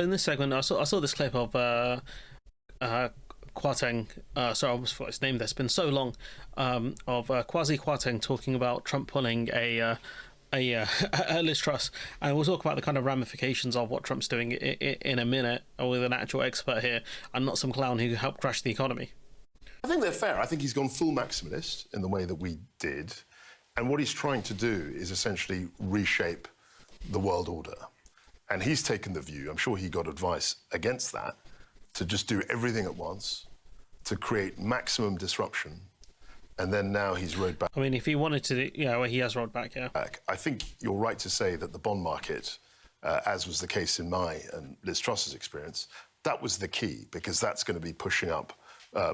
In this segment, I saw this clip of Kwarteng. Sorry, I almost forgot his name. There's been so long of Kwasi Kwarteng talking about Trump pulling a Liz Truss, and we'll talk about the kind of ramifications of what Trump's doing in a minute, with an actual expert here, and not some clown who helped crash the economy. I think they're fair. I think he's gone full maximalist in the way that we did, and what he's trying to do is essentially reshape the world order. And he's taken the view, I'm sure he got advice against that, to just do everything at once, to create maximum disruption, and then now he's rode back. I mean, if he wanted to, well, he has rode back, yeah. I think you're right to say that the bond market, as was the case in my and Liz Truss's experience, that was the key, because that's going to be pushing up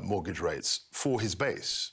mortgage rates for his base.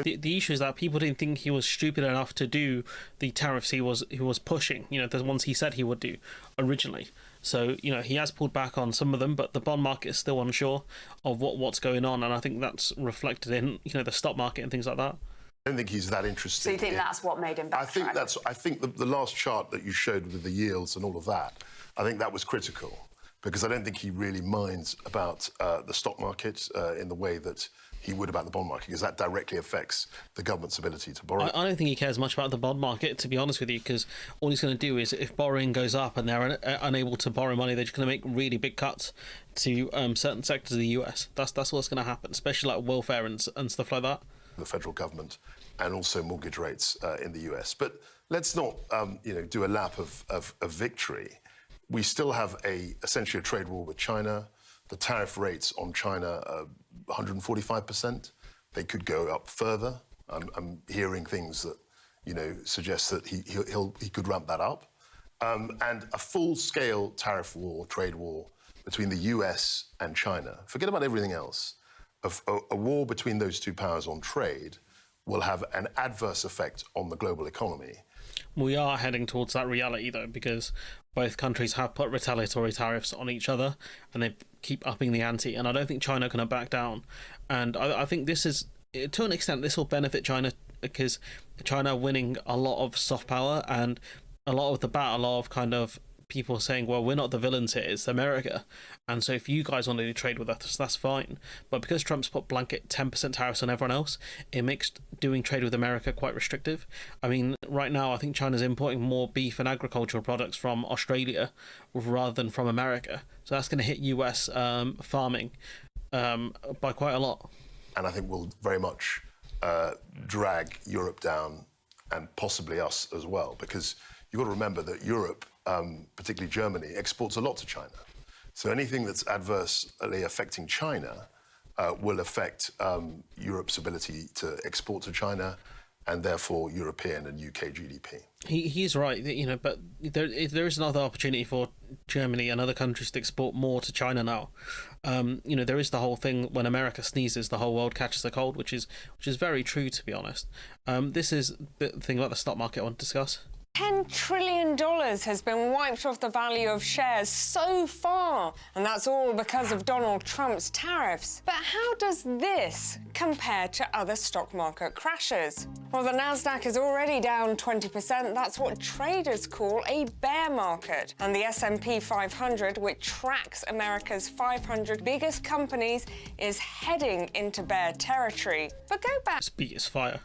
The issue is that people didn't think he was stupid enough to do the tariffs he was pushing, the ones he said he would do originally. So, he has pulled back on some of them, but the bond market is still unsure of what's going on, and I think that's reflected in, the stock market and things like that. I don't think he's that interested. So you think that's what made him backtrack? I think the last chart that you showed with the yields and all of that, I think that was critical, because I don't think he really minds about the stock market in the way that he would about the bond market, because that directly affects the government's ability to borrow. I don't think he cares much about the bond market, to be honest with you, because all he's going to do is, if borrowing goes up and they're unable to borrow money, they're just going to make really big cuts to certain sectors of the US. That's what's going to happen, especially like welfare and stuff like that. The federal government and also mortgage rates in the US. But let's not do a lap of victory. We still have essentially a trade war with China. The tariff rates on China are 145%. They could go up further. I'm hearing things that, suggest that he could ramp that up. And a full-scale tariff war, trade war between the US and China. Forget about everything else. A war between those two powers on trade will have an adverse effect on the global economy. We are heading towards that reality, though, because both countries have put retaliatory tariffs on each other, and they keep upping the ante, and I don't think China can back down. And I think this is, to an extent, this will benefit China, because China are winning a lot of soft power, and a lot of the battle of kind of people saying, well, we're not the villains here, it's America, and so if you guys want to do trade with us, that's fine. But because Trump's put blanket 10% tariffs on everyone else, it makes doing trade with America quite restrictive. I mean, right now I think China's importing more beef and agricultural products from Australia rather than from America, so that's going to hit US farming by quite a lot. And I think will very much drag Europe down, and possibly us as well, because you've got to remember that Europe, particularly Germany, exports a lot to China. So anything that's adversely affecting China will affect Europe's ability to export to China, and therefore European and UK GDP. He's right, but there is another opportunity for Germany and other countries to export more to China now. There is the whole thing, when America sneezes, the whole world catches a cold, which is very true, to be honest. This is the thing about the stock market I want to discuss. $10 trillion has been wiped off the value of shares so far, and that's all because of Donald Trump's tariffs. But how does this compare to other stock market crashes? Well, the Nasdaq is already down 20%. That's what traders call a bear market. And the S&P 500, which tracks America's 500 biggest companies, is heading into bear territory. But go back. Speed is fire.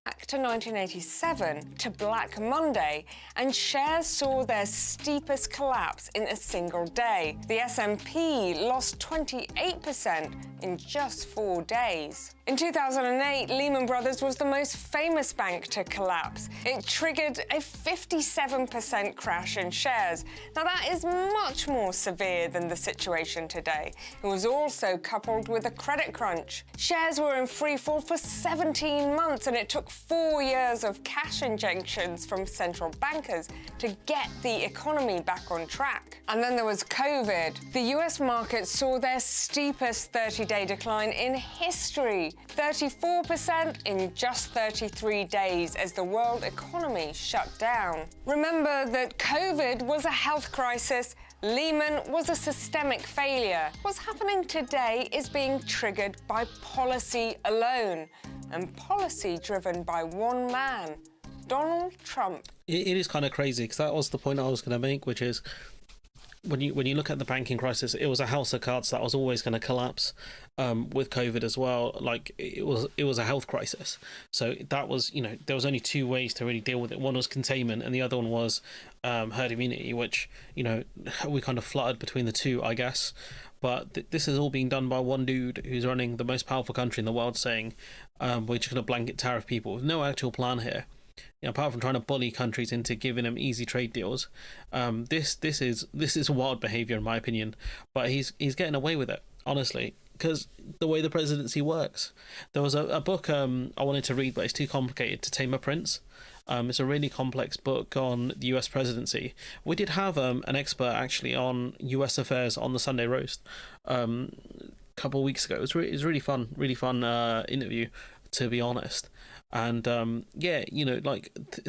Back to 1987, to Black Monday, and shares saw their steepest collapse in a single day. The S&P lost 28% in just 4 days. In 2008, Lehman Brothers was the most famous bank to collapse. It triggered a 57% crash in shares. Now, that is much more severe than the situation today. It was also coupled with a credit crunch. Shares were in freefall for 17 months, and it took 4 years of cash injections from central bankers to get the economy back on track. And then there was COVID. The US market saw their steepest 30-day decline in history. 34% in just 33 days as the world economy shut down. Remember that COVID was a health crisis, Lehman was a systemic failure. What's happening today is being triggered by policy alone, and policy driven by one man, Donald Trump. It is kind of crazy, because that was the point I was going to make, which is when you look at the banking crisis, it was a house of cards that was always going to collapse. With COVID as well, like it was a health crisis. So that was, there was only two ways to really deal with it. One was containment, and the other one was herd immunity, which we kind of fluttered between the two, I guess. But this is all being done by one dude who's running the most powerful country in the world, saying we're just going to blanket tariff people with no actual plan here. Apart from trying to bully countries into giving them easy trade deals, this is wild behavior in my opinion. But he's getting away with it, honestly, because the way the presidency works. There was a book I wanted to read, but it's too complicated to tame a prince. It's a really complex book on the US presidency. We did have an expert actually on US affairs on the Sunday roast a couple of weeks ago. It was really fun interview, to be honest. And this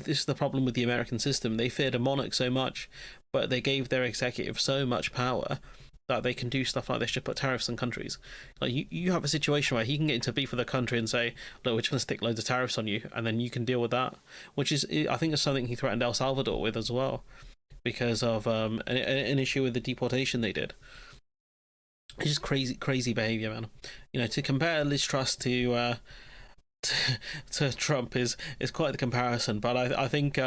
is the problem with the American system. They feared a monarch so much, but they gave their executive so much power that they can do stuff like this, just put tariffs on countries. Like you have a situation where he can get into beef with a country and say, look, we're just going to stick loads of tariffs on you, and then you can deal with that, which is, I think, is something he threatened El Salvador with as well, because of an issue with the deportation they did. It's just crazy behavior, man. To compare Liz Truss to Trump is quite the comparison, but I think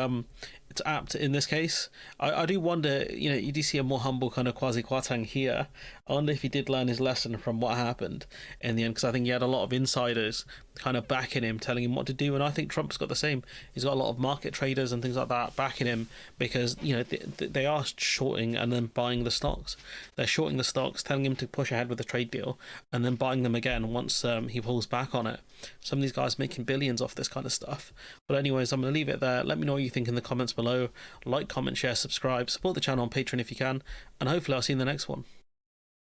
it's apt in this case. I do wonder, you do see a more humble kind of Kwasi Kwarteng here. I wonder if he did learn his lesson from what happened in the end, because I think he had a lot of insiders kind of backing him, telling him what to do, and I think Trump's got the same. He's got a lot of market traders and things like that backing him, because they are shorting and then buying the stocks. They're shorting the stocks, telling him to push ahead with the trade deal, and then buying them again once he pulls back on it. Some of these guys making billions off this kind of stuff. But anyways, I'm going to leave it there. Let me know what you think in the comments below. Like, comment, share, subscribe, support the channel on Patreon if you can, and hopefully I'll see you in the next one.